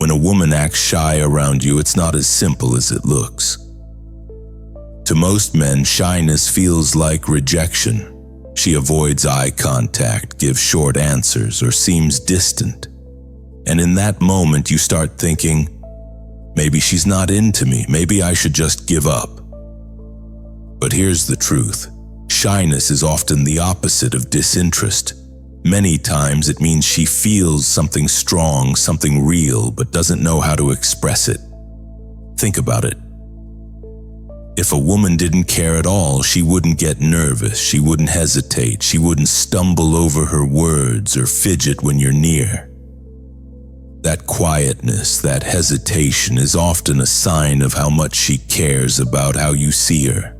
When a woman acts shy around you, it's not as simple as it looks. To most men, shyness feels like rejection. She avoids eye contact, gives short answers, or seems distant. And in that moment, you start thinking, maybe she's not into me, maybe I should just give up. But here's the truth. Shyness is often the opposite of disinterest. Many times it means she feels something strong, something real, but doesn't know how to express it. Think about it. If a woman didn't care at all, she wouldn't get nervous, she wouldn't hesitate, she wouldn't stumble over her words or fidget when you're near. That quietness, that hesitation is often a sign of how much she cares about how you see her.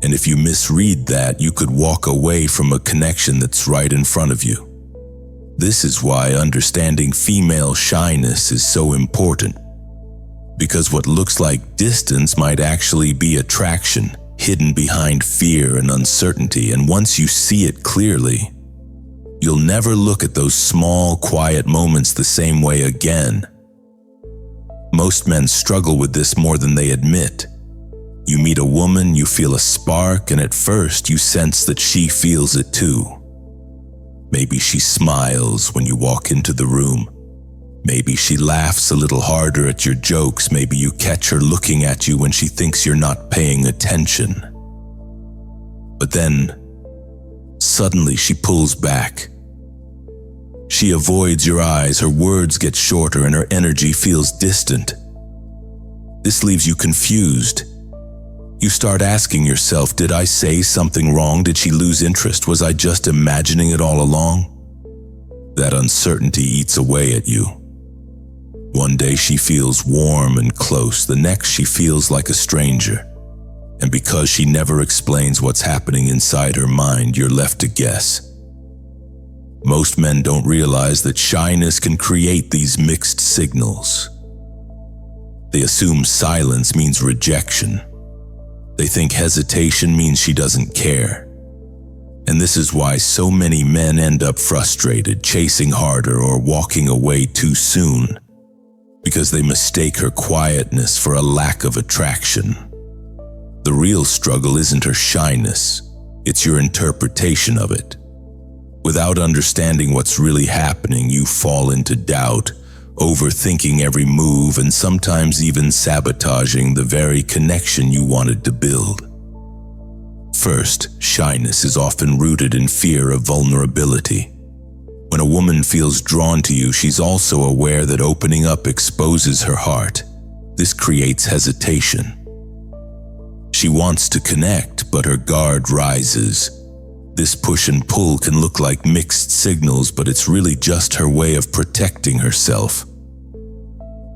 And if you misread that, you could walk away from a connection that's right in front of you. This is why understanding female shyness is so important. Because what looks like distance might actually be attraction, hidden behind fear and uncertainty, and once you see it clearly, you'll never look at those small, quiet moments the same way again. Most men struggle with this more than they admit. You meet a woman, you feel a spark, and at first you sense that she feels it too. Maybe she smiles when you walk into the room. Maybe she laughs a little harder at your jokes. Maybe you catch her looking at you when she thinks you're not paying attention. But then, suddenly she pulls back. She avoids your eyes, her words get shorter, and her energy feels distant. This leaves you confused. You start asking yourself, did I say something wrong? Did she lose interest? Was I just imagining it all along? That uncertainty eats away at you. One day she feels warm and close, the next she feels like a stranger. And because she never explains what's happening inside her mind, you're left to guess. Most men don't realize that shyness can create these mixed signals. They assume silence means rejection. They think hesitation means she doesn't care. And this is why so many men end up frustrated, chasing harder, or walking away too soon. Because they mistake her quietness for a lack of attraction. The real struggle isn't her shyness, it's your interpretation of it. Without understanding what's really happening, you fall into doubt, overthinking every move, and sometimes even sabotaging the very connection you wanted to build. First, shyness is often rooted in fear of vulnerability. When a woman feels drawn to you, she's also aware that opening up exposes her heart. This creates hesitation. She wants to connect, but her guard rises. This push and pull can look like mixed signals, but it's really just her way of protecting herself.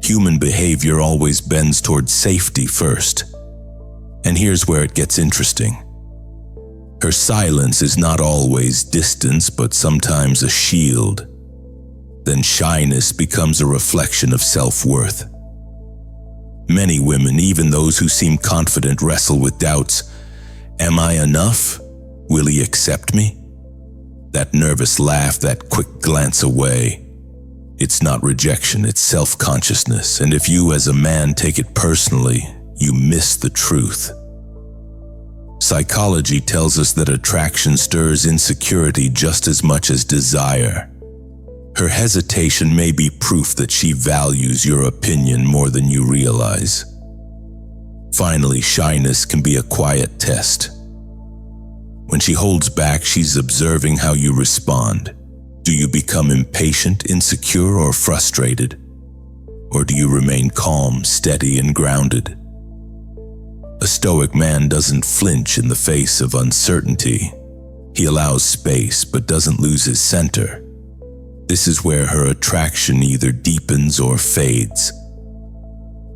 Human behavior always bends towards safety first. And here's where it gets interesting. Her silence is not always distance, but sometimes a shield. Then shyness becomes a reflection of self-worth. Many women, even those who seem confident, wrestle with doubts. Am I enough? Will he accept me? That nervous laugh, that quick glance away. It's not rejection, it's self-consciousness. And if you as a man take it personally, you miss the truth. Psychology tells us that attraction stirs insecurity just as much as desire. Her hesitation may be proof that she values your opinion more than you realize. Finally, shyness can be a quiet test. When she holds back, she's observing how you respond. Do you become impatient, insecure, or frustrated? Or do you remain calm, steady, and grounded? A stoic man doesn't flinch in the face of uncertainty. He allows space but doesn't lose his center. This is where her attraction either deepens or fades.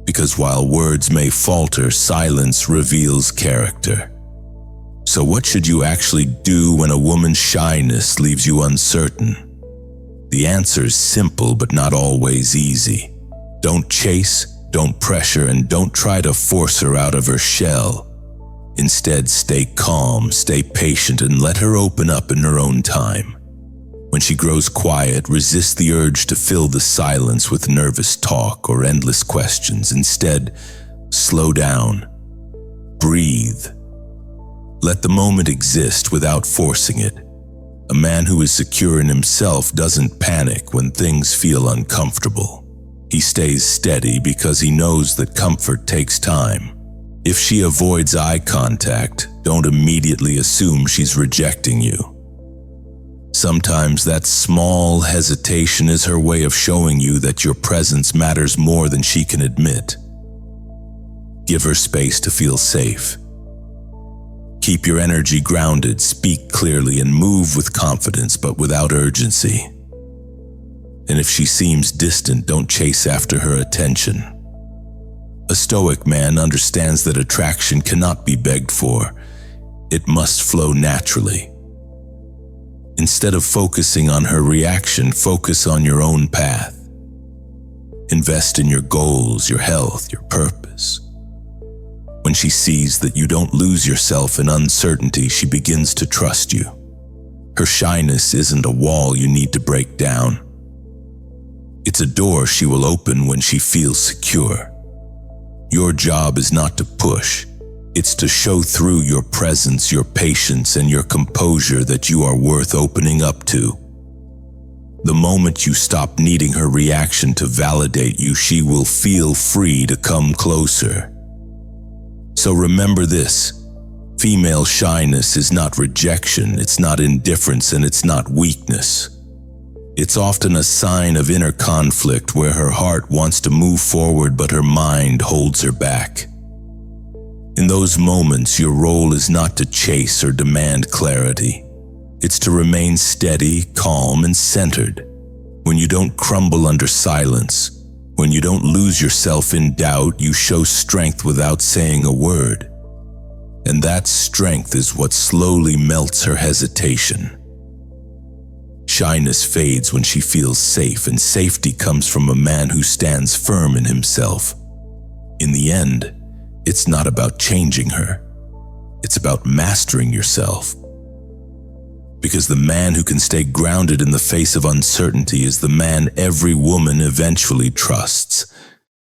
Because while words may falter, silence reveals character. So what should you actually do when a woman's shyness leaves you uncertain? The answer is simple but not always easy. Don't chase, don't pressure, and don't try to force her out of her shell. Instead, stay calm, stay patient, and let her open up in her own time. When she grows quiet, resist the urge to fill the silence with nervous talk or endless questions. Instead, slow down. Breathe. Let the moment exist without forcing it. A man who is secure in himself doesn't panic when things feel uncomfortable. He stays steady because he knows that comfort takes time. If she avoids eye contact, don't immediately assume she's rejecting you. Sometimes that small hesitation is her way of showing you that your presence matters more than she can admit. Give her space to feel safe. Keep your energy grounded, speak clearly, and move with confidence but without urgency. And if she seems distant, don't chase after her attention. A stoic man understands that attraction cannot be begged for. It must flow naturally. Instead of focusing on her reaction, focus on your own path. Invest in your goals, your health, your purpose. When she sees that you don't lose yourself in uncertainty, she begins to trust you. Her shyness isn't a wall you need to break down. It's a door she will open when she feels secure. Your job is not to push. It's to show through your presence, your patience, and your composure that you are worth opening up to. The moment you stop needing her reaction to validate you, she will feel free to come closer. So remember this: female shyness is not rejection, it's not indifference, and it's not weakness. It's often a sign of inner conflict where her heart wants to move forward but her mind holds her back. In those moments, your role is not to chase or demand clarity. It's to remain steady, calm, and centered. When you don't crumble under silence, when you don't lose yourself in doubt, you show strength without saying a word. And that strength is what slowly melts her hesitation. Shyness fades when she feels safe, and safety comes from a man who stands firm in himself. In the end, it's not about changing her. It's about mastering yourself. Because the man who can stay grounded in the face of uncertainty is the man every woman eventually trusts.